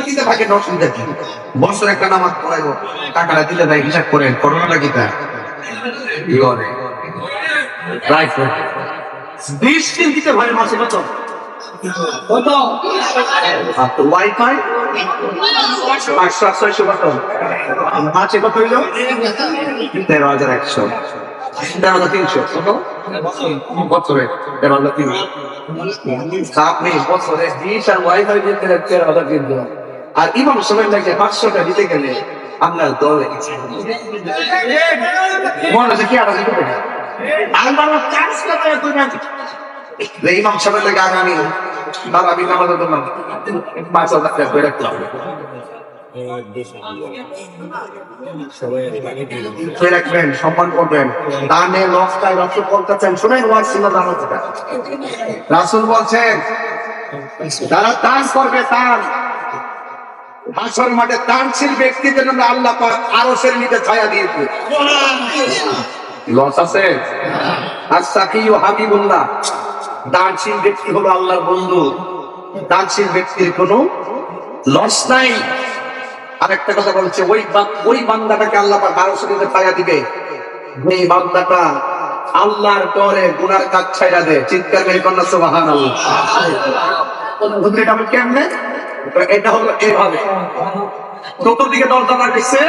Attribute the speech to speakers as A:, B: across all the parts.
A: দিতে থাকে অসুবিধা কি? বছর একটা নামাজ পড়াইবো, টাকাটা দিলে ভাই হিসাব করেন, করোনাটা কি তা? কি করে? রাইট, 20 দিন দিতে ভাই মাসে কত? কত? আর তো ওয়াইফাই 500-600 কত? মাসে কত হইল? 13,100, 13,300 কত? বছরে 13,300। আপনি বছরে 20 আর ওয়াইফাই দিতে 13,300, আর ইমাম সাহেব লাগে 500টা দিতে গেলে আপনার দলে মনে হচ্ছে কি আরো দিতে পারে। ইমাম সাহেব লাগে আগামী তারাবি নামাজের জন্য 5,000 টাকা করে রাখতে হবে। রাখবেন, সম্মান করবেন, দানে লস্তায় রাসূল বলতেছেন, শুনেন ওয়াজ ছিল জানো কথা। রাসূল বলছেন যারা দান করবে, দান হাসর মাঠে দানশীল ব্যক্তিদের জন্য আল্লাহ পাক আরশের নিচে ছায়া দিয়ে দিবে। লস আছে? আস-সাকিয়ু হাবিবুল্লাহ, দানশীল ব্যক্তি হলো আল্লাহর বন্ধু, দানশীল ব্যক্তির কোনো লস নাই। আরেকটা কথা বলছে, ওই বান্দাটাকে আল্লাহ পাক আরশের নিচে ছায়া দিবে এই বান্দাটা আল্লাহর পরে গুনার কাজ ছাইড়া দেয়। চিৎকার করে কন্যা সুবহানাল্লাহ। এটা কেমনে? এটা হলো এইভাবে, চতুর্দিকে দরজা লাগছে,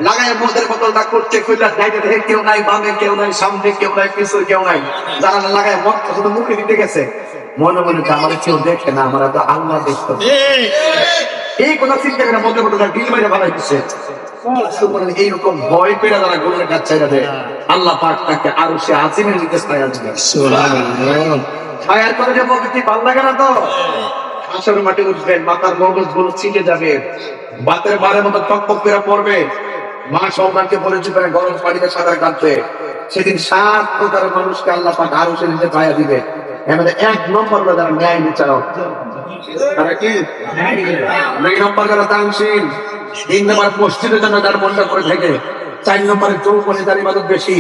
A: লাগায় মদের বোতলটা করতে কইলা যাইতে দেখে কেউ নাই, বামে কেউ নাই, সামনে কেউ নাই, পিছনে কেউ নাই, যারা লাগায় মদ শুধু মুখে দিতে গেছে, মনে মনে আমার কেউ দেখে না, আমরা তো আল্লাহ দেখতে। এই কথা চিন্তা করে মদের বোতলটা ডিল মেরে বানাই দিচ্ছে। এইরকম ভয় পেয়ে যারা গুণের কাজ ছাইড়া দেয়, আল্লাহ পাক তাকে আরশে আজিমের নিচে ছায়া দিবে। সুবহানাল্লাহ। ছায়ার করে যে বলতে কি ভালো লাগে না তো? হাসরের মাঠে উঠবেন, মাথার মগজ গুলো ছিটে যাবে, বাতের বারের মতো টকটক করে পড়বে, মা সন্তানকে বলে দিবেন গরম পানিতে সাঁতার কাটবে। সেদিন 7 প্রকারের মানুষকে আল্লাহ পাক আরশের নিচে ছায়া দিবে। এমন 1 নম্বর যারা ন্যায় বিচারক, তারা কি 2 নম্বর যারা দানশীল, 3 নম্বর মসজিদের জন্য যার মনটা করে থাকে, 4 নম্বরে চৌপনে যার ইবাদত বেশি,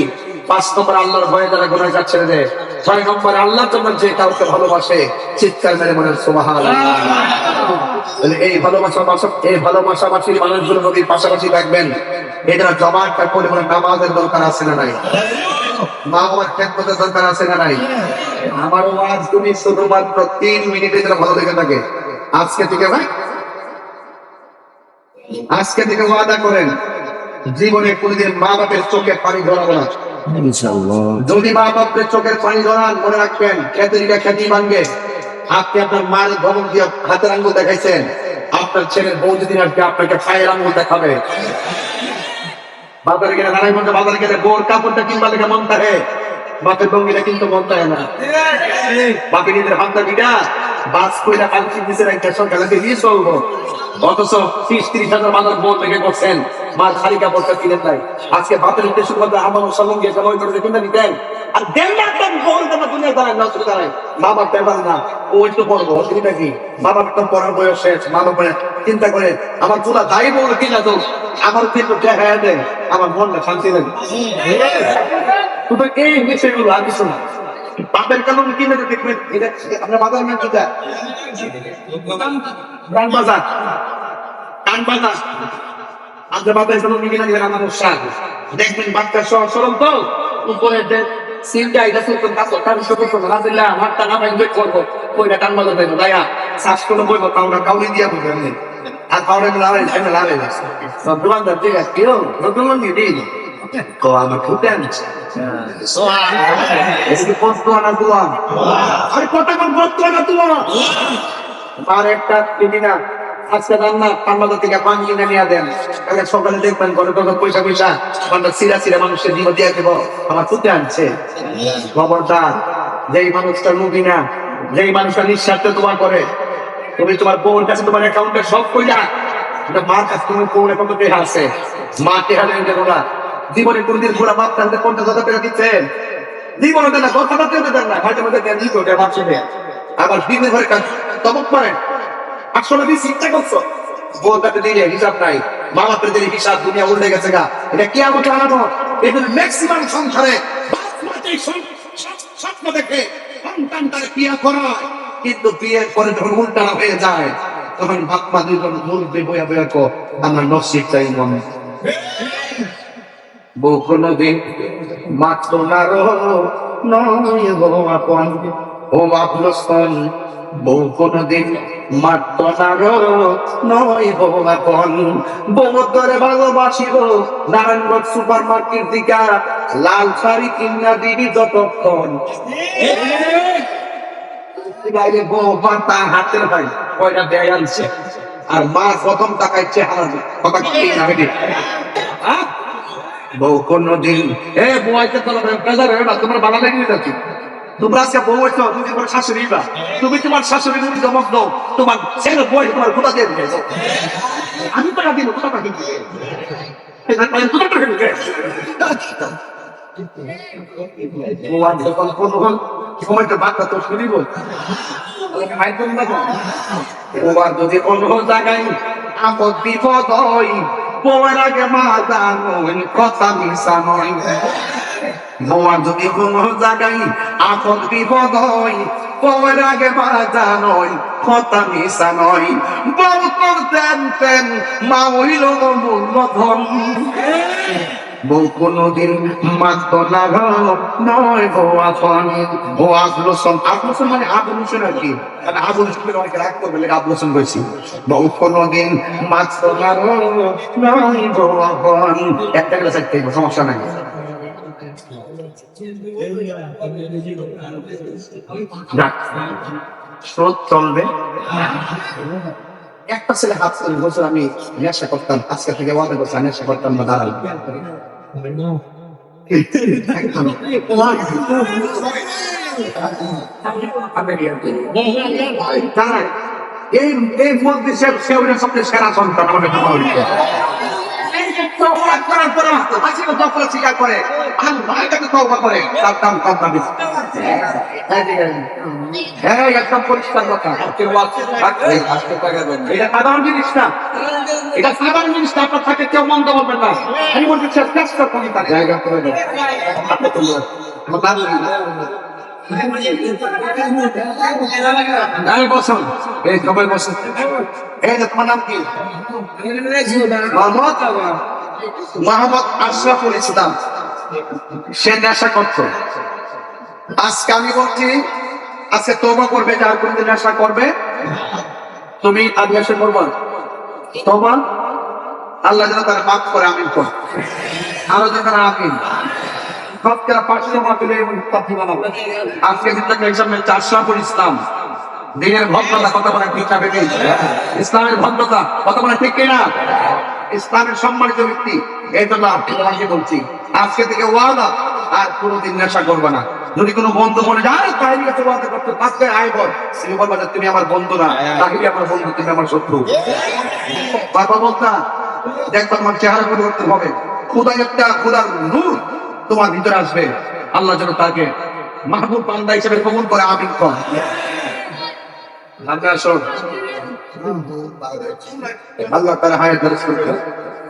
A: 5 নম্বর আল্লাহর ভয়ে যারা গুনাহ কাজ ছেড়ে দেয়, 6 নম্বরে আল্লাহর জন্য যে কাউকে ভালোবাসে, চিৎকার মেরে বলেন সুবহানাল্লাহ। এই ভালোবাসাবাসীর মানুষগুলো নবীর পাশাপাশি থাকবেন, এদের জমাটা পরিমাণে নামাজের দরকার আছে না নাই? মা বাবার খেদমতের দরকার আছে না নাই? আমার ওয়াজ তুমি শুধুমাত্র 3 মিনিটে যেটা ভালো লেগে থাকে, আজকে থেকে ভাই, আজকে থেকে ওয়াদা করেন জীবনে কোনদিন মা বাপের চোখে পানি ধরাবো না ইনশাআল্লাহ। যদি মা বাপের চোখের পানি ধরান, মনে রাখবেন খেতেরিকা খেতি ভাঙবে। আপনি আপনার মায়ের ধমক দিয়ে হাতের আঙ্গুল দেখাইছেন, আপনার ছেলের বউ যেদিন আসবে আপনাকে পায়ের আঙ্গুল দেখাবে। বাজারে গেলে দাঁড়াই মধ্যে, বাজারে গেলে বোর কাপড়টা কিনবা লেগে মনটা হে, বাপের লঙ্গিটা কিন্তু মনটা হয় না। বাপের নিজের হাতটা দিটা বাস কইরা কালকে দিছে একটা সরকারকে দিয়ে চলবো, অথচ 30-30 হাজার বাজার বোন থেকে করছেন, মার খালি কাপড়টা কিনেন নাই। আজকে বাপের উদ্দেশ্য করতে আমার সঙ্গে সময় করে কিনে দিতেন, আর দেন না একটা বোন তোমার দুনিয়া দাঁড়ায় না, দাঁড়ায় বাবার পেপার না, ওই তো পড়বো অসুবিধা কি? বাবার তো পড়ার বয়স শেষ, মা বাবা চিন্তা করে আমার পুরা দায়ী বল কিনা তো আমার কিন্তু হ্যাঁ দেয়, আমার মনটা শান্তি লাগে। শুধু এই বিষয়গুলো আর কিছু না। বাপের কারণে কিনে দেখবেন, আপনার বাজার মেয়ে কোথা? বাজার, কান বাজার। আপনার বাপের কারণে কিনে দিবেন আমার সার, দেখবেন বাচ্চা সহজ সরল তো, উপরে সিলটা এটা সুলতান কাপড় টান শুরু করবো না দিলে আমারটা না ভাই করবো, ওইটা টান বাজার দেবো দায়া শ্বাস করে বইবো, কাউরা কাউরি দিয়া বলবে এমনি, আর কাউরে লাগাই এমনি লাগাই না সব দোকানদার ঠিক আছে, কেউ নতুন লঙ্গি দিন তো আমার খুঁটে আনছে সকালে দেখবেন ঘরে পয়সা পয়সা সিরা সিরা মানুষের জীবন দিয়ে দেবো, আমার খুঁজে আনছে। খবরদার, যেই মানুষটা লুবি না, যেই মানুষটা নিঃস্বার্থে তোমার করে, তুমি তোমার বউর কাছে তোমার অ্যাকাউন্টে সব কইলা, মার কাছে তুমি কোন অ্যাকাউন্টে টেহা আছে, মা টেহা দেবো না। জীবনে কোনদিন পুরা বাপ টানতে 50,000 টাকা দিচ্ছেন, জীবনে দেন না, 10,000 টাকা দেন না, হয়তো মধ্যে দেন দিতে ওটা ভাবছে দেন, আবার দিনের ঘরে তবক করেন। আসলে চিন্তা করছো বউর কাছে দিলে হিসাব নাই, মা বাপের দিলে হিসাব, দুনিয়া উল্টে গেছে গা। এটা কি আমাকে আনানো? এগুলো ম্যাক্সিমাম সংসারে স্বপ্ন দেখে সন্তান তার বিয়ে করায়, কিন্তু বিয়ের পরে যখন উল্টানো হয়ে যায়, তখন বাপমা দুজন মুরব্বী বইয়া বইয়া কো আমার নসিব চাই মন বউ কোনদিন মাত্র না রো নয় গো আপন ও আপন বউ কোনদিন মাত্র না রো নয় গো আপন বউ তোরে ভালোবাসিব নারায়ণগঞ্জ সুপার মার্কেট দিকা লাল শাড়ি কিনা দিবি যতক্ষণ বাইরে বউ পাতা হাতের ভাই কয়টা দেয় আনছে আর মা প্রথম টাকাইছে হারান কথা কি না বেটি বউ কোনদিন বউ আইতে তোমার বালা লেগে যাচ্ছে তোমরা আজকে বউ হইছো তুমি তোমার শাশুড়ি বা তুমি তোমার শাশুড়ি মুড়ি জমক দাও তোমার ছেলে বই তোমার কোথা দিয়ে দিবে আমি টাকা দিব কোথা টাকা দিবে সময়টা বাচ্চা তো শুনিব যদি অন্য জায়গায় আপদ বিপদ হয় বউয়ের আগে মা জানোই কথা মিশা নয় বউয়ার যদি কোনো জায়গায় আপদ বিপদ হয় বউয়ের আগে মা জানোই কথা মিশা নয় বউ করতেন তেন মা হইল মূল্যধন বউ কোনদিন মাত্র না নয় বউ আপন ও আবলুসন আবলুসন মানে আবলুসন আর কি মানে আবলুসন অনেকে রাগ করবে আবলুসন বলছি বউ কোনদিন মাত্র না নয় বউ আপন একটা গেলে চাইতে সমস্যা নাই স্রোত চলবে একটা ছেলে হাত করে বছর আমি নেশা করতাম আজকে থেকে ওয়াদা করছি নেশা করতাম না দাঁড়াল এই মধ্যে সবচেয়ে সেরা সন্তান আমাকে স্বীকার করে একদম পরিষ্কার কথা এটা সাধারণ জিনিস না এটা সাধারণ জিনিস না আপনার থাকে কেউ মন্দ বলবেন না আমি বলতে চেষ্টা করি তার জায়গা করে বসুন এই সবাই বসুন এই যে তোমার নাম কি মোহাম্মদ আশরাফুল ইসলাম সে নেশা করতো আজকে আমি বলছি আজকে তওবা করবে যার কোনদিন নেশা করবে তুমি আজ নেশা করবো তওবা আল্লাহ যেন তার মাফ করে আমিন কর আরো যেন আমিন আজকে আশরাফুল ইসলাম দিনের ভদ্রতা কথা বলে ঠিক না বেটি ইসলামের ভদ্রতা কথা বলে ঠিক কিনা ইসলামের সম্মানিত ব্যক্তি এই জন্য তোমাকে বলছি আজকে থেকে ওয়াদা আর কোনোদিন নেশা করবে না যদি কোনো বন্ধু মনে যায় তাহলে কাছে ওয়াদা করতে আজকে আয় বল তুমি বলবা যে তুমি আমার বন্ধু না তাহলে আমার বন্ধু তুমি আমার শত্রু বাবা বলতা দেখো তোমার চেহারা পরিবর্তন হবে খুদাই একটা খুদার নূর তোমার ভিতরে আসবে আল্লাহ যেন তাকে মাহবুব বান্দা হিসেবে কবুল করে আমিন কর আল্লাহ তার হায়াত দরজ করতে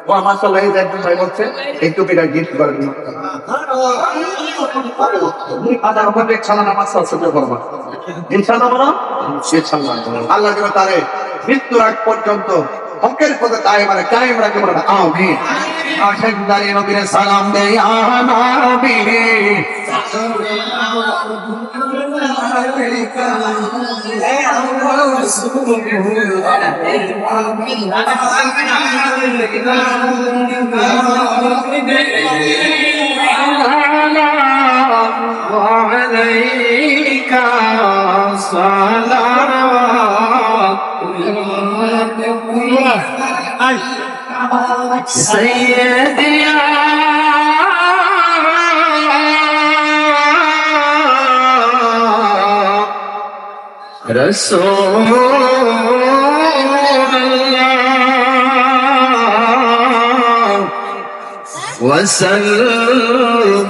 A: ও মাশাআল্লাহ এই একজন ভাই বলছে একটু বিটা গিফট করেন আদা হবে খানা নামাজ সাথে করবা ইনশাআল্লাহ বলো ইনশাআল্লাহ আল্লাহ যেন তারে মৃত্যুর আগ পর্যন্ত হকের পথে কায়েম রাখে বলে আমিন আশাকদারি নবীর সালাম দে ইয়া নবী
B: سيدي يا رسول الله وسلم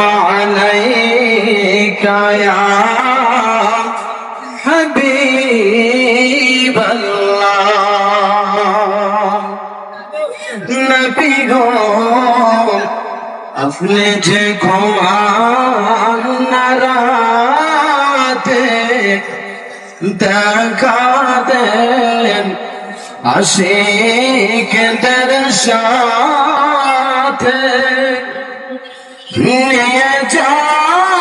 B: عليك يا حبيب الله نبي अपने जे घुमान राते দেখা দেন আশিকদের সাথে নিয়ে যান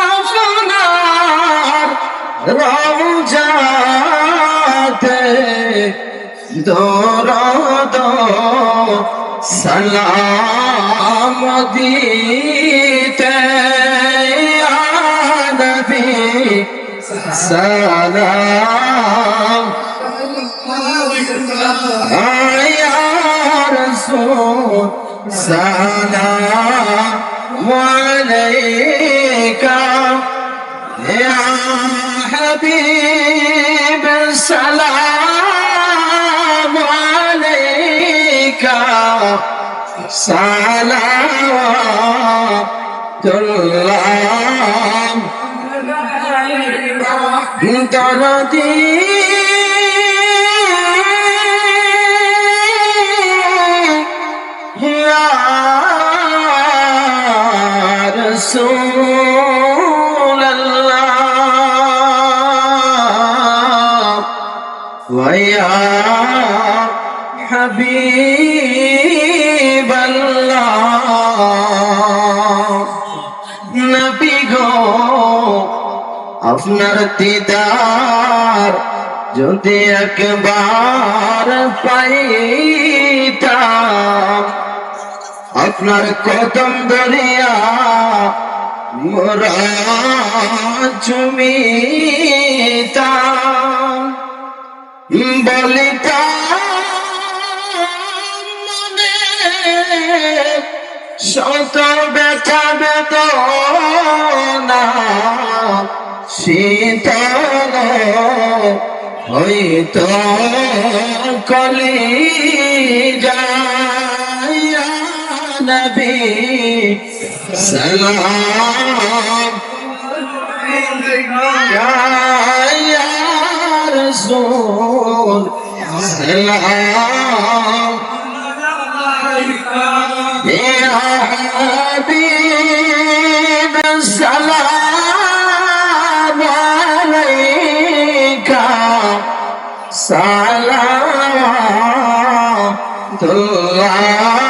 B: আপনার রওজাতে দরদ সালাম দিতে ইয়া নবী সালাম ইয়া রাসূল সালাম আলাইকা ইয়া হাবিব সালাম আলাইকা সালাওয়াতুল্লাহ দরদি ইয়া রাসূলাল্লাহ ওয়া ইয়া হাবিবাল্লাহ নবী গো আপনার দিদার যদি একবার পাইতাম আপনার কদম দরিয়া মোরা চুমিতাম বলিতাম মনে শত ব্যথা বেদনা শীতল হইতো কলিজা ইয়া নবী সালাম ইয়া রাসূল সালাম ইয়া হাবিব সালাম আলাইকা সালাওয়াতুল্লাহ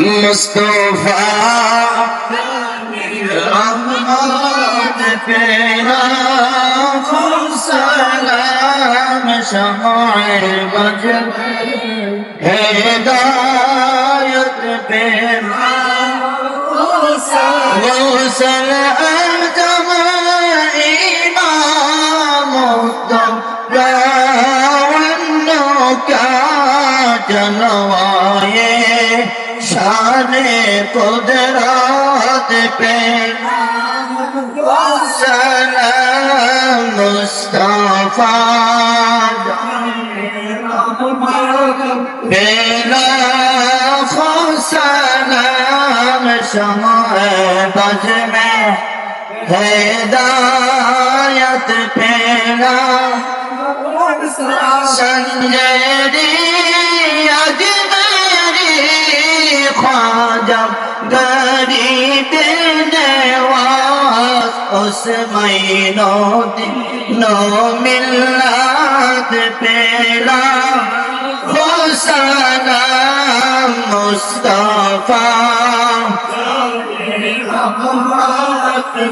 B: মুস্তাফা রহমত পেরা সালাম শমায়ে বজর হেদায়ত পেরা সালাম জামা ইমাম जनवाए शाने कुदरत पे सलाम मुस्तफा बेला सलाम शमाए बज में हिदायत पेला संजरी अजमेरी ख्वाजा गरीब नवाज उस महीनो दिनो मिल्लत पेला हो सलाम मुस्तफा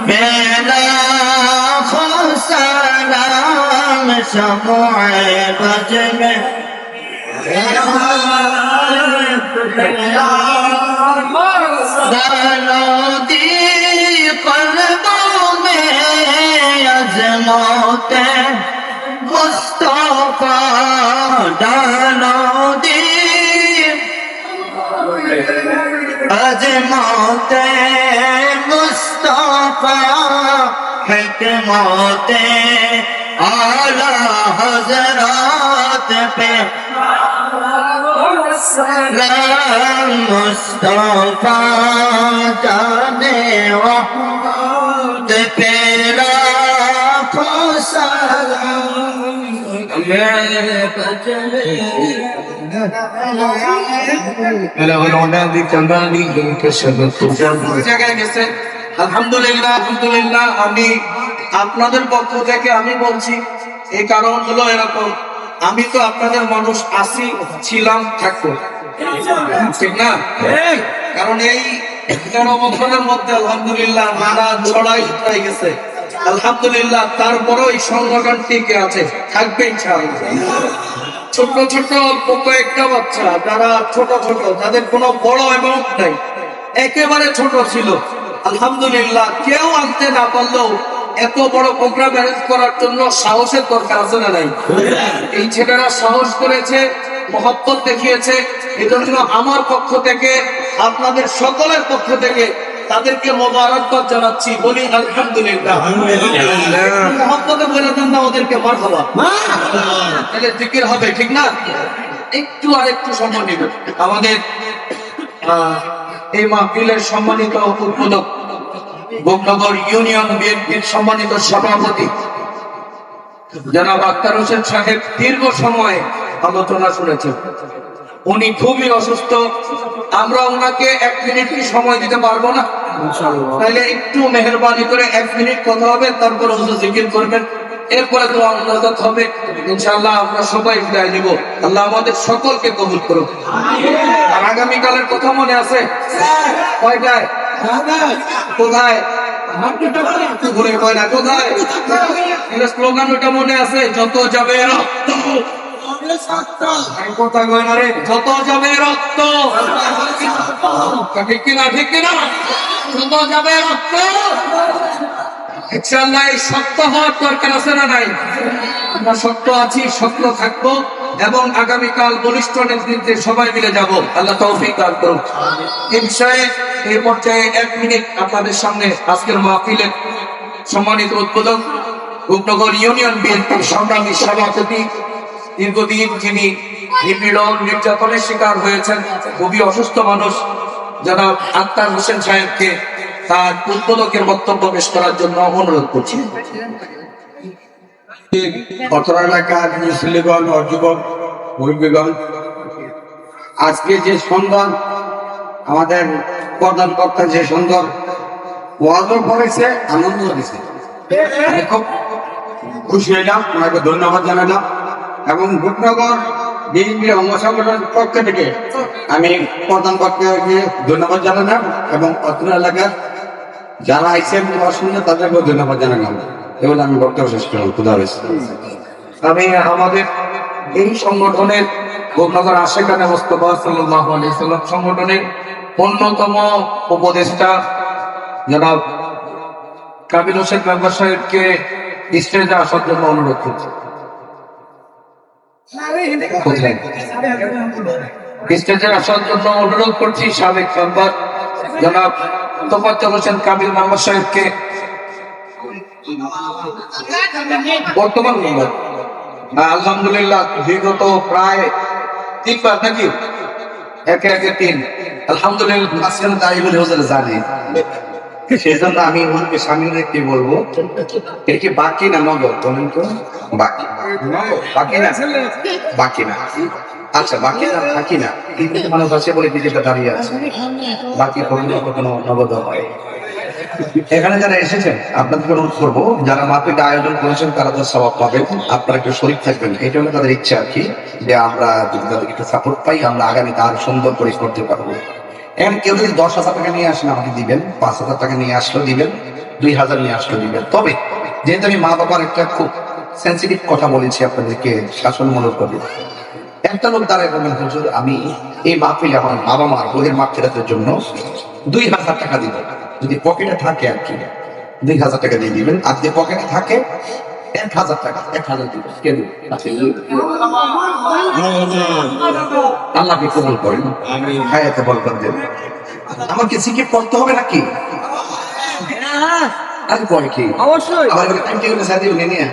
B: बेला हो सलाम शमुए बज में डालो दी कल्बों में अज़मते मुस्तफा डालो दी अज़मते मुस्तफा हिकमते आला हज़रात पे सलाम मुस्तफा जाने वक्त पे लाखों सलाम मेरे बचने
A: मेरा वाला दी चंदा दी के शब्द तो जगह कैसे আলহামদুলিল্লাহ আলহামদুলিল্লাহ। আমি আপনাদের পক্ষ থেকে আমি বলছি, এই কারণ হলো এরকম, আমি তো আপনাদের মানুষ আছি, ছিলাম, থাকবো, ঠিক না? কারণ এই 11 বছরের মধ্যে আলহামদুলিল্লাহ নানা ছড়াই উঠাই গেছে, আলহামদুলিল্লাহ। তারপরও এই সংগঠন টিকে আছে, থাকবে ইনশাআল্লাহ। ছোট ছোট অল্প কয়েকটা বাচ্চা যারা ছোট ছোট, যাদের কোনো বড় অ্যামাউন্ট নাই, একেবারে ছোট ছিল, আলহামদুলিল্লাহ কেউ আনতে না পারলেও এত বড় প্রোগ্রাম অ্যারেঞ্জ করার জন্য সাহসের দরকার আছে না নাই? এই ছেলেরা সাহস করেছে, মহব্বত দেখিয়েছে। এজন্য আমার পক্ষ থেকে, আপনাদের সকলের পক্ষ থেকে তাদেরকে মোবারকবাদ জানাচ্ছি, বলি আলহামদুলিল্লাহ। মহব্বতে বলে দেন না ওদেরকে মারহাবা, তাহলে জিকির হবে, ঠিক না? একটু আর একটু সম্মান নেবেন। আমাদের এই মাহফিলের সম্মানিত উদ্বোধক, গোপনগর ইউনিয়ন বিএনপির সম্মানিত সভাপতি জনাব আক্তার হোসেন সাহেব দীর্ঘ সময় আলোচনা শুনেছেন। উনি খুবই অসুস্থ, আমরা ওনাকে 1 মিনিট কি সময় দিতে পারবো না? তাহলে একটু মেহরবানি করে 1 মিনিট কথা হবে, তারপর হুজুর জিকির করবেন, এরপরে তো আমানত হবে ইনশাআল্লাহ। আমরা সবাই বিদায় নিব। আল্লাহ আমাদের সকলকে কবুল করুন। আর আগামীকালের কথা মনে আছে? কয়টায়? কোথায়? ঘুরে কয় না, কোথায়? স্লোগান ওটা মনে আছে? যত যাবে রক্ত, কথা কয় না রে, যত যাবে রক্ত, ঠিক কিনা? ঠিক কিনা? যত যাবে রক্ত, ইনশাআল্লাহ এই শক্ত হওয়ার দরকার আছে না নাই? আমরা শক্ত আছি, শক্ত থাকবো, এবং আগামীকাল বলিষ্ঠ নেতৃত্বে সবাই মিলে যাব। আল্লাহ তৌফিক দান করুন। এই বিষয়ে এই পর্যায়ে 1 মিনিট আপনাদের সামনে আজকের মাহফিলের সম্মানিত উদ্বোধক, রূপনগর ইউনিয়ন বিএনপির সংগ্রামী সভাপতি, দীর্ঘদিন যিনি নিপীড়ন নির্যাতনের শিকার হয়েছেন, খুবই অসুস্থ মানুষ, জনাব আক্তার হোসেন সাহেবকে তার উদ্বোধকের বক্তব্য পেশ করার জন্য অনুরোধ করছি।
C: অত্র এলাকার মুসলিগণ ও যুবক মুরব্বীগণ, আজকে যে সুন্দর আমাদের প্রধান বক্তা যে সুন্দর ওয়াজও করেছে, আনন্দ দিয়েছে, আমি খুব খুশি হইলাম, ওনাকে ধন্যবাদ জানালাম। এবং রূপনগর বিএনপির অঙ্গ সংগঠনের পক্ষ থেকে আমি প্রধান বক্তাকে ধন্যবাদ জানালাম, এবং অত্র এলাকার যারা আইসেন শুনে তাদেরকেও ধন্যবাদ জানালাম। এগুলো আমি বক্তব্য শেষ করলাম। খুদা হাফেজ।
A: আমি আমাদের এই সংগঠনের রূপনগর আশিকানে মোস্তফা সাল্লাল্লাহু আলাইহি সাল্লাম সংগঠনের অন্যতম উপদেষ্টা জনাব কাবিল হোসেন মেম্বার সাহেবকে স্টেজে আসার জন্য অনুরোধ করছি। স্টেজে আসার জন্য অনুরোধ করছি সাবেক মেম্বার জনাব তোফাজ্জল হোসেন কাবিল মেম্বার সাহেবকে, বর্তমান মেম্বার। আলহামদুলিল্লাহ বিগত প্রায় 3 বার নাকি, একে 3, আলহামদুলিল্লাহ আজকাল দাঁড়িয়ে বলে হুজুর জানি, সেই জন্য আমি হুজুরকে সামনে রেখে বলবো, এটা কি বাকি না নগদ? বলেন তো, বাকি? বাকি না, বাকি না। আচ্ছা, বাকি না, বাকি না, কিন্তু মানুষ আছে বলে বিজেপি দাঁড়িয়ে আছে, বাকি কখনো নগদ হয়। এখানে যারা এসেছেন আপনাদেরকে অনুরোধ করবো, যারা মাহফিলটা আয়োজন করেছেন তারা তো সওয়াব পাবেন, আপনারা একটু শরীর থাকবেন, এটা হলো তাদের ইচ্ছা আর কি, যে আমরা যদি তাদেরকে একটু সাপোর্ট পাই, আমরা আগামীতে আরো সুন্দর করে করতে পারবো। এখন কেউ যদি 10,000 টাকা নিয়ে আসেন আমাকে দিবেন, 5,000 টাকা নিয়ে আসলেও দিবেন, 2,000 নিয়ে আসলেও দিবেন। তবে যেহেতু আমি মা বাবার একটা খুব সেন্সিটিভ কথা বলেছি, আপনাদেরকে শাসনমূলক করবে। একটা লোক দাঁড়ায় বলবেন, হুজুর আমি এই মাহফিলে আমার বাবা মার বইয়ের মাগফিরাতের জন্য 2,000 টাকা দিব, যদি পকেটে থাকে আর কি 2,000 টাকা দিয়ে দিবেন, আর যদি পকেটে থাকে 1,000 টাকা, 1,000 দিবেন। কে দিবেন? আল্লাহকে কবুল করেন, হায়াতে বরকত দেন। আমাকে জিকির পড়তে হবে নাকি? আরে পড়ে কি অবশ্যই, আবার টাইম টেবিলের সাথে নিয়ে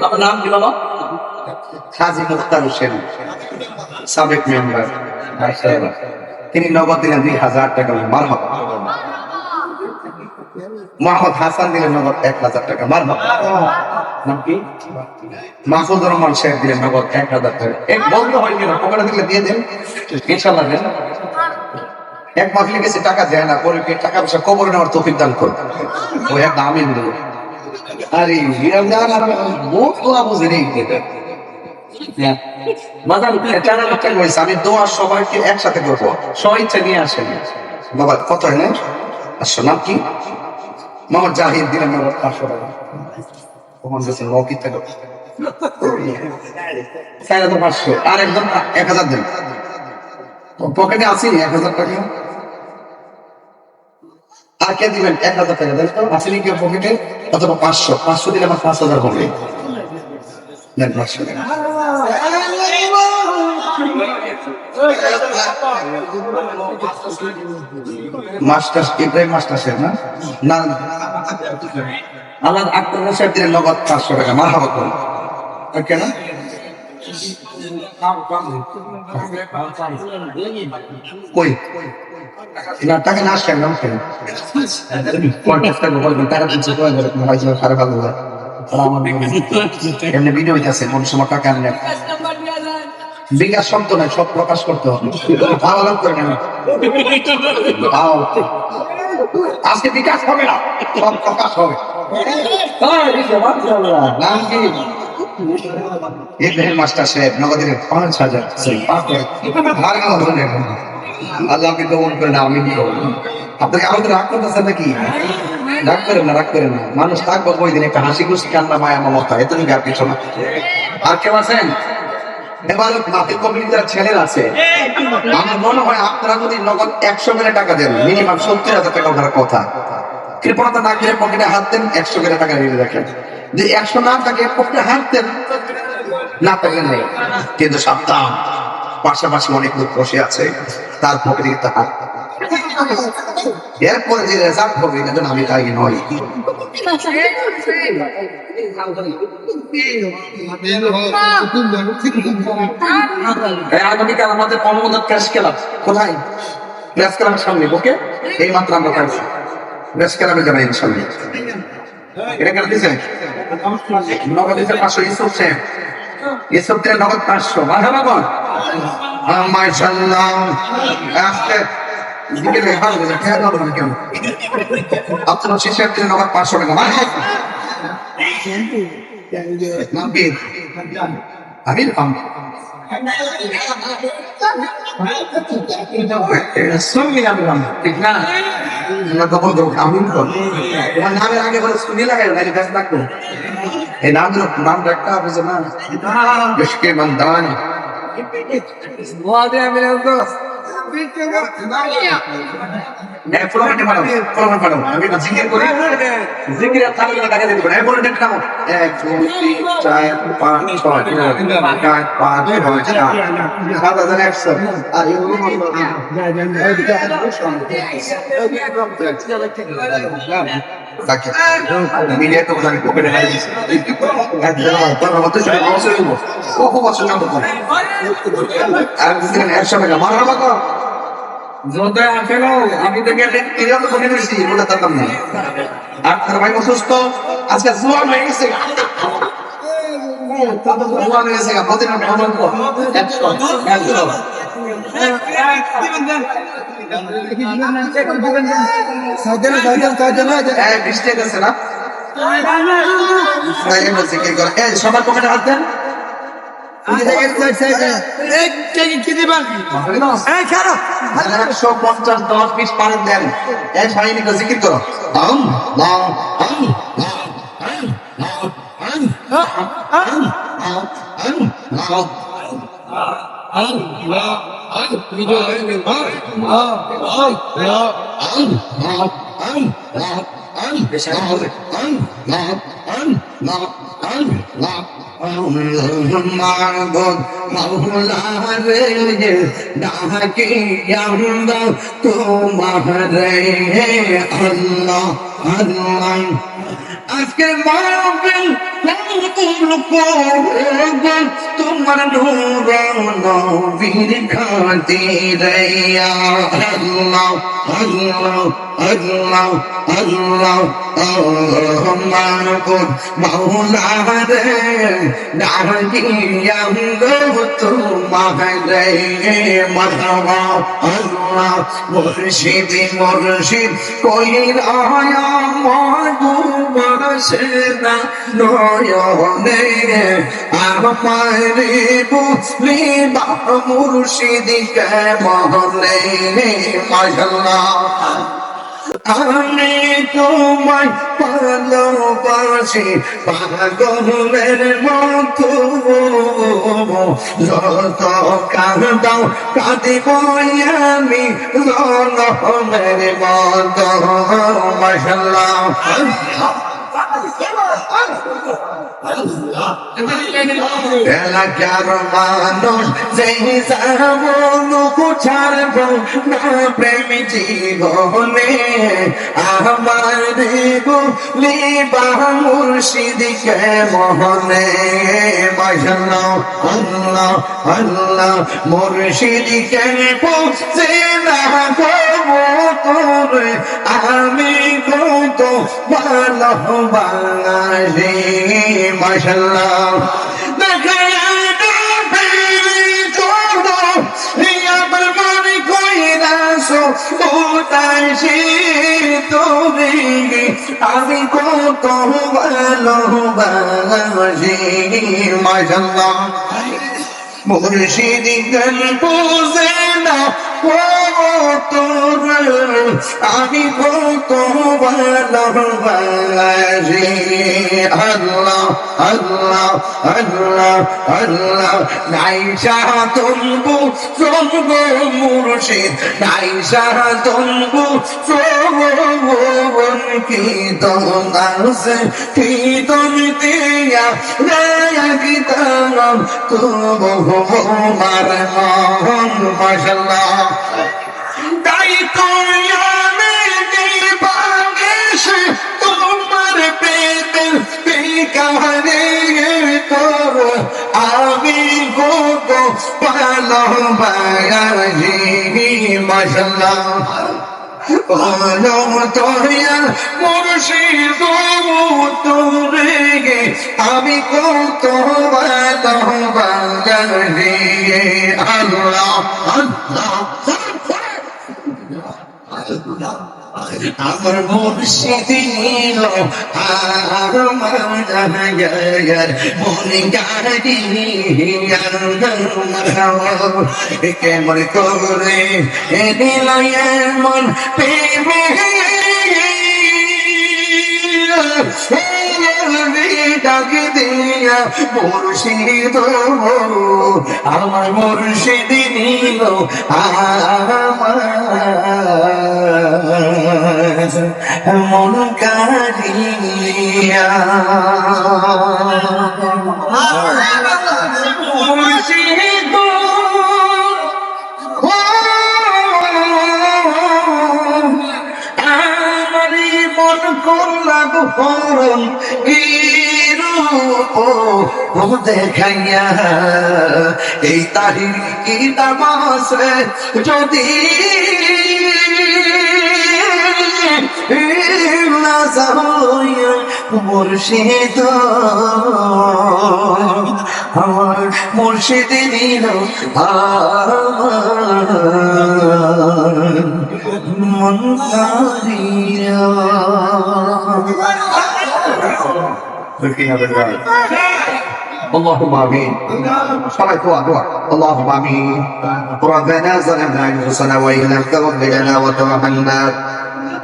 A: আমার নাম কি বাবা? কাজী মুখতার হোসেন, সাবেক মেম্বার, মাশাআল্লাহ। তিনি নগদ দিলেন 2,000 টাকা, মারহাবা। মাহমুদ হাসান দিলেন নগদ 1,000 টাকা, মারহাবা। নাম কি? মাহফুজুর রহমান সাহেব দিলেন নগদ 1,000 টাকা। এক বন্ধ হয়নি না, পকেটে দিলে দিয়ে দেন ইনশাআল্লাহ দেন। এক মাহফিলে গেছে টাকা দেয় না, পরে টাকা পয়সা কবরে নেওয়ার তৌফিক দান করুন। ওই একটা আমিন দিল। আরে বহুত দোয়া বুঝে নেই আমি দোয়া সবাইকে একসাথে করবো, স্বইচ্ছা নিয়ে আসেন বাবা। কত হয় না? আসছো নাম কি? মোহাম্মদ জাহিদ দিলেন 500 টাকা। কখন গেছেন মৌখিক থেকে 500 আর একদম 1000 দেন। পকেটে আসেনি 1000 টাকা। আর কে দিবেন 1000 টাকা দেন তো? আসেনি কেউ পকেটে? অথবা 500 দিলে আমার 5000 হবে। দেন 500 টাকা। মাস্টার ইব্রাহিম মাস্টার সাহেব না না আল্লাহ আক্তার সাহেব দিলেন নগদ 500 টাকা। মারহাবা করুন। কেন কই না টাকা না আসেন নাম কেন 50 টাকা বলবেন টাকা দিচ্ছে তো হয়তো খারাপ ভালো হয় আমার এমনি ভিডিও হইতাছে কোন সময় টাকা আনলেন বিকাশ শব্দ নয়, সব প্রকাশ করতে হবে। আলাপ করে নেন আজকে বিকাশ হবে না, সব প্রকাশ হবে। নাম কি? ইব্রাহিম মাস্টার সাহেব নগদের 5000। আল্লাহকে দমন করে না, আমি কি করবো? আপনাকে আমাদের রাগ করতেছেন নাকি? রাগ করেন না, রাগ করেন না। মানুষ থাকবো ওই দিন একটা হাসি খুশি কান্না মায়া মমতা, এত আর কিছু না। আর কেউ আছেন? এবার মাটির কমিটির ছেলের আছে। আমার মনে হয় আপনারা যদি নগদ 100 করে টাকা দেন, মিনিমাম 70,000 টাকা ওঠার কথা। কৃপণতা না করে পকেটে হাত দেন, 100 করে টাকা নিয়ে রাখেন। যে 100 না থাকে পকেটে হাত দেন, না থাকে নেই। কিন্তু সাবধান, পাশাপাশি অনেক লোক বসে আছে, তার পকেটে কিন্তু হাত। এরপরে যে রেজাল্ট হবে এটা আমি তাই নয়। আগামীকাল আমাদের অনুমোদন প্রেস ক্লাব কোথায়? প্রেস ক্লাবের সামনে। ওকে, এই মাত্র আমরা পাইছি প্রেস ক্লাবে যাবেন ইনশাআল্লাহ। এটা কেন দিছে? নগদ দিছে 500। ইউসুফ সাহেব, ইউসুফ দিলে নগদ 500। মারহাবা বল। মাশাআল্লাহ। আজকে দিকে ভালো লাগে, খেয়াল হবে না কেন? আপনার শেষে দিলে নগদ 500 টাকা। মারহাবা। নাম কি? আমির খান। ঠিক না? আমির খান তোমার নামের আগে বলে শুনে লাগাই থাকবো। এই নামটা একটা বুঝে না, বেশকে মন্দান আমি জিকির করি, জিকিরের তালিকা দেখা দিতে পারে। 1 2 3 4 5 6 7 8 9 10 7,100 আর মিলিয়ে তো আমি পকেটে নাই আমি তো বলে থাকতাম না। আপনার ভাই অসুস্থ, আজকে জোয়ান হয়ে গেছে। বৃষ্টি গেছে না, সবার পকেটে হাত দেন। 150 10 20 পানি দেন। জিকির করো। আজকে তোমার নূর নবীর খাতিরে আল্লাহ আল্লাহ
B: আল্লাহ আল্লাহ মাহবুব মাওলা রে ডাকিয়া গো তোমারে মারহাবা আল্লাহ মুর্শিদ মুর্শিদ কইরা মাহবুব সেনা নয়নে আমারে বুঝলি বা মুর্শিদ কে মহলে মাশাআল্লাহ আমি তোমায় ভালোবাসি পাগলের মতো যত কাঁদাও কাঁদিব আমি রঙের মতো মাশাআল্লাহ এলাকার মানুষ যেই যেমন ছাড়ব না প্রেম জীবনে আমার বলি বা মুর্শিদকে মহনে মাশাআল্লাহ আল্লাহ আল্লাহ মুর্শিদকে পৌঁছে না তোরে আমি কত ভালোবাসি মাশাআল্লাহ আমি কত ভালোবাসি মাশাআল্লাহ মুর্শিদ গল্প না তোর আমি কত ভালোবাসি আল্লাহ আল্লাহ আল্লাহ আল্লাহ নাইশা তুলবু সঙ্গ মুর্শিদ নাইশা তুলবু সোবন কি তোমাস কি দিয়া রায়া কি তাম তুবু মার মন মাশাআল্লাহ তাই তো আমি দিবাগেশ তোমার পেটের পিকারে তোর আমি কত ভালোবাসি মাশাআল্লাহ মুর্শিদ তোরে আমি কত ভালোবাসি আল্লাহ আল্লাহ আমার মুর্শিদ নিল আমার মনে গাড়ি কেমন করে দিল এমন প্রেমে ডাক দিয়া মুর্শিদ আমার মুর্শিদ নিল আমার মন কারিয়া মুর্শিদ আমারি মন করলা হরণ দেখাইয়া এই তারিখ কি তামাশে যদি মুর্শিদ আমার মুর্শিদ নিল আমার মন কারিয়া
A: اللهم امين صلاه ودعاء اللهم امين ربنا ظلمنا انفسنا وان لم تغفر لنا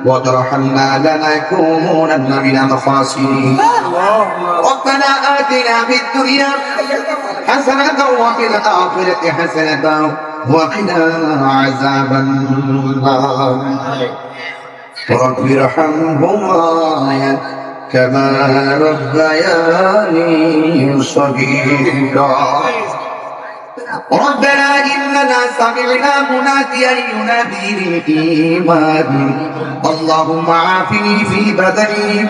A: وترحمنا لنكونن من الخاسرين ربنا آتنا في الدنيا حسنة وفي الآخرة حسنة وقنا عذاب النار رب ارحمهما كما ربياني صغيرا ربنا إننا سمعنا مناديا ينادي للإيمان اللهم عافني في بدني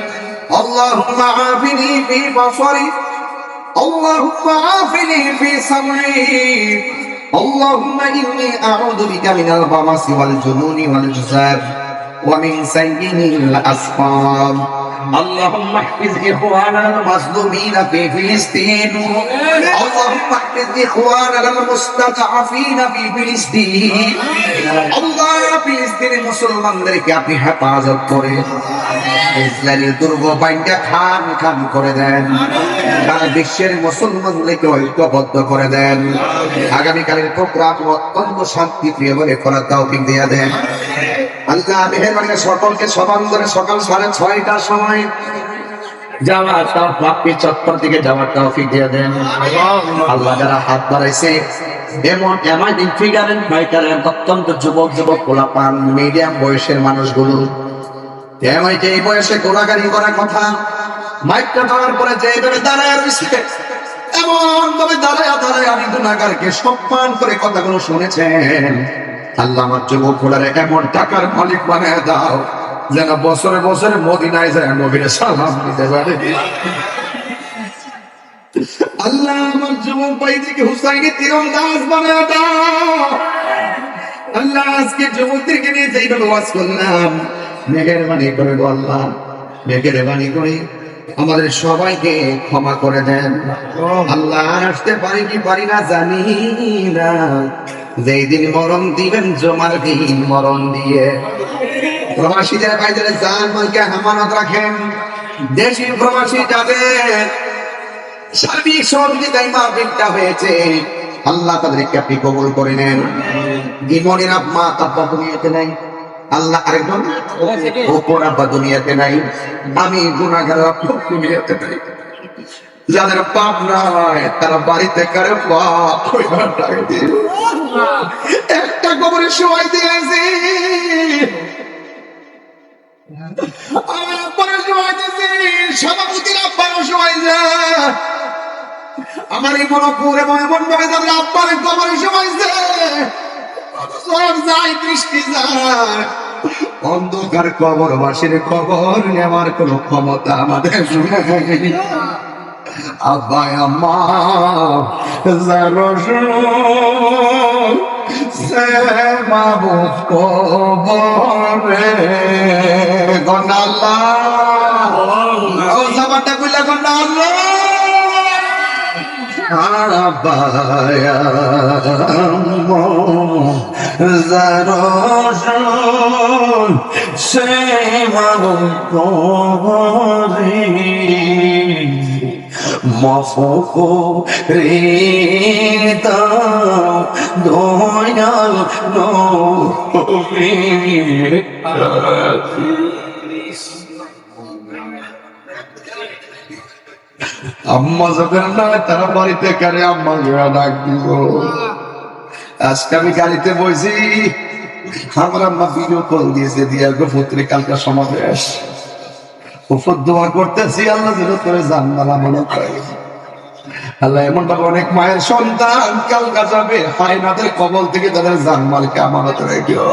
A: اللهم عافني في بصري اللهم عافني في سمعي اللهم إني أعوذ بك من البرص والجنون والجذاب
B: ومن سيء الأسقام اللهم احفظ إخواننا المظلومين في فلسطين اللهم احفظ إخواننا المستضعفين في فلسطين الله ফিলিস্তিনের মুসলমানদেরকে আপনি হেফাজত করেন ইসরায়েলের দুর্গ বাইন্দা খান খান করে দেন সারা বিশ্বের মুসলমানদেরকে ঐক্যবদ্ধ করে দেন আগামীকালের প্রোগ্রাম অত্যন্ত শান্তিপ্রিয় বলে করার তৌফিক দিয়ে দেন আল্লাহ মেহেরবানি সকলকে সমান করে সকাল 6:30টার সময় যাওয়ার বাপ্পি চত্বর দিকে যাওয়ার তৌফিক দিয়ে দেন আল্লাহ যারা হাত বাড়াইছে এমন এমার্জিং ফিগারের বাইকারের অত্যন্ত যুবক পোলাপান মিডিয়াম বয়সের মানুষগুলো যে এই বয়সে গোলাগাড়ি করার কথা মাইকটা ধরার পরে যে এইভাবে দাঁড়ায় রয়েছে এমন ভাবে দাঁড়ায় আমি গুনাহগারকে সম্মান করে কথাগুলো শুনেছেন আল্লাহ আমার যুবক পোলারে এমন টাকার মালিক বানায় দাও যেন বছরে বছরে মদিনায় যায় নবীরে সালাম দিতে পারে আল্লাহ আমার যুবক ভাইদেরকে হুসাইনি তীরন্দাজ বানায় দাও আল্লাহ আজকে যুবকদেরকে নিয়ে যেইভাবে ওয়াজ করলাম মেহেরবানি করে গো আল্লাহ মেহেরবানি করে আমাদের সবাইকে ক্ষমা করে দেন আল্লাহ আসতে পারি কি পারি না জানি না যেই দিন মরণ দিবেন জমার দিন মরণ দিয়ে প্রবাসীদের ভাইদের জান মালকে আমানত রাখেন দেশি প্রবাসী যাদের সার্বিক সহযোগিতায় মাহফিলটা হয়েছে আল্লাহ তাদেরকে আপনি কবুল করে নেন জীবনের মা আব্বা দুনিয়াতে নাই আল্লাহ আরেকজন ওপর আব্বা দুনিয়াতে নাই আমি গুনাহগার আপনি দুনিয়াতে নাই যাদের পাপ নাই তারা বাড়িতে কারে পাপ একটা কবরে শোয়াই দিয়েছে আমার আব্বারে শোয়াই দিয়েছে সভাপতির আব্বারও শোয়াই যায় আমার এই মনপুর এবং এমন ভাবে তাদের আব্বারে কবরে শোয়াইছে সব যায় দৃষ্টি যায় অন্ধকার কবর বাসের খবর নেওয়ার কোন ক্ষমতা আমাদের নেই আব্বা আম্মা জানো সে মাবুদ কবরে গন্ডাল্লাহ ও সাবাটা কইলা গন্ডাল্লাহ আব্বা আম্মা জানো সে মাবুদ কবরে মফকো রেতা দয়াল নবী আম্মা যখন না তারা বাড়িতে কারে আম্মা ডাক দিব আজকে আমি গাড়িতে বসি আমার আম্মা ভিডিও কল দিয়েছে দিয়া গো পুত্রে কালকা সমাবেশ উপর দোয়া করতেছি আল্লাহ যেন তোরে জান্নাত আমানত করে আল্লাহ এমন ভাবে অনেক মায়ের সন্তান কালকা যাবে হায়নাদের কবল থেকে তাদের জানমালকে আমানত রেখো